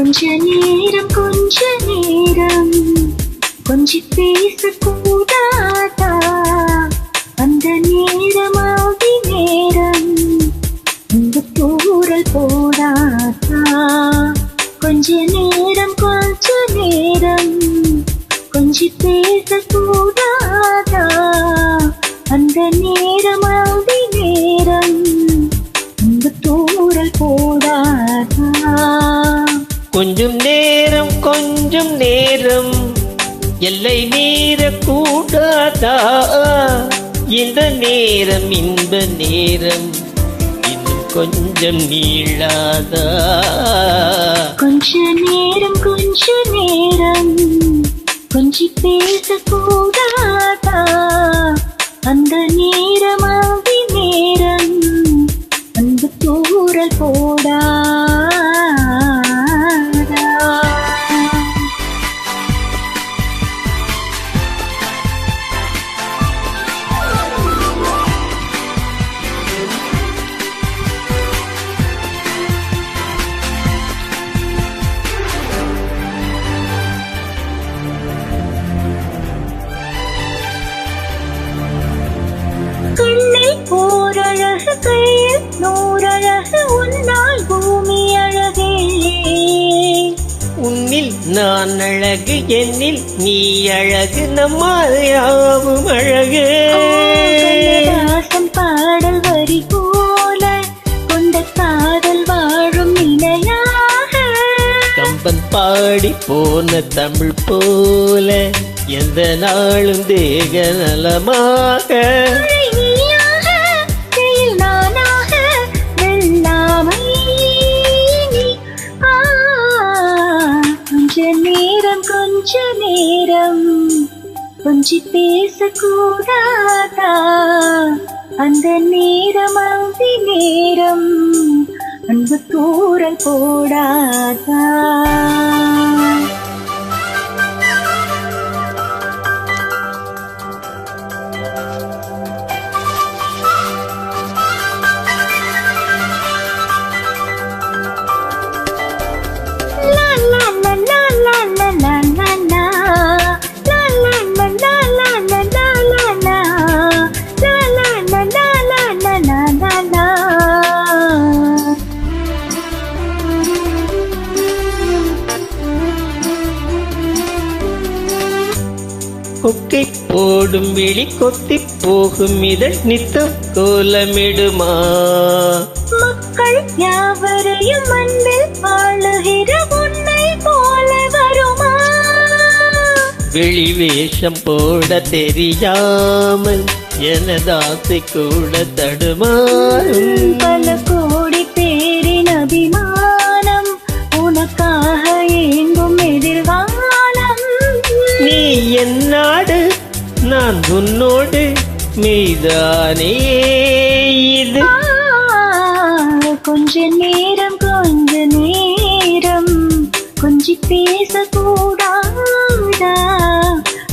கொஞ்ச நேரம் கொஞ்சி பேசக்கூடாதா? அந்த நேரமாகி நேரம் இந்த தூரல் போடாதா? கொஞ்ச நேரம் கொஞ்சி பேசக்கூடாதா? அந்த நேரமாகி நேரம் இந்த தூரல் போடாதா? கொஞ்சம் நேரம் எல்லை மீறக்கூடாதா? இந்த நேரம் இன்ப நேரம் இன்னும் கொஞ்சம் நீளாதா? கொஞ்ச நேரம் கொஞ்சி பேசக்கூடாதா? அந்த நேரமாகி நேரம் அந்த தூரல் போடாதா? கண்ணில் ஓரழகு கையில் நூறழகு உன்னால் பூமி அழகே. உன்னில் நான் அழகு என்னில் நீ அழகு நம்மால் யாவும் அழகு. கண்ணதாசன் பாடல் வரி போல கொண்ட காதல் வாழும் நிலையாக. கம்பன் பாடி போன தமிழ் போல எந்த நாளும் தேக நலமாக. கொஞ்ச நேரம் கொஞ்சி பேசக்கூடாதா? அந்த நேரமாகி நேரம் அந்த தூரல் போடாதா? கொக்கை போடும் விழி கொத்தி போகும் இதழ் நித்தம் கோலமிடுமா? மக்கள் யாவரையும் அன்பில் வாழுகிற உன்னை போல வருமா? வெளி வேஷம் போட தெரியாமல் எனதாசை கூட தடுமாறும். பல கோடி பேரின் அபிமானம் உனக்காக ஏங்கும் எதிர்காலம். நீ என் நாடு நான் உன்னோடு மெய்தானே இது. கொஞ்ச நேரம் கொஞ்சி பேசக்கூடாதா?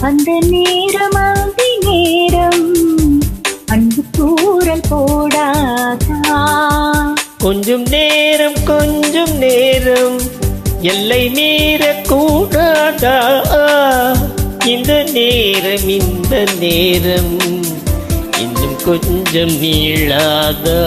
அந்த நேரமாகி நேரம் அன்பு தூரல் போடாதா? கொஞ்சம் நேரம் எல்லை மீறக்கூடாதா? இந்த நேரம் இன்னும் கொஞ்சம் நீளாதா?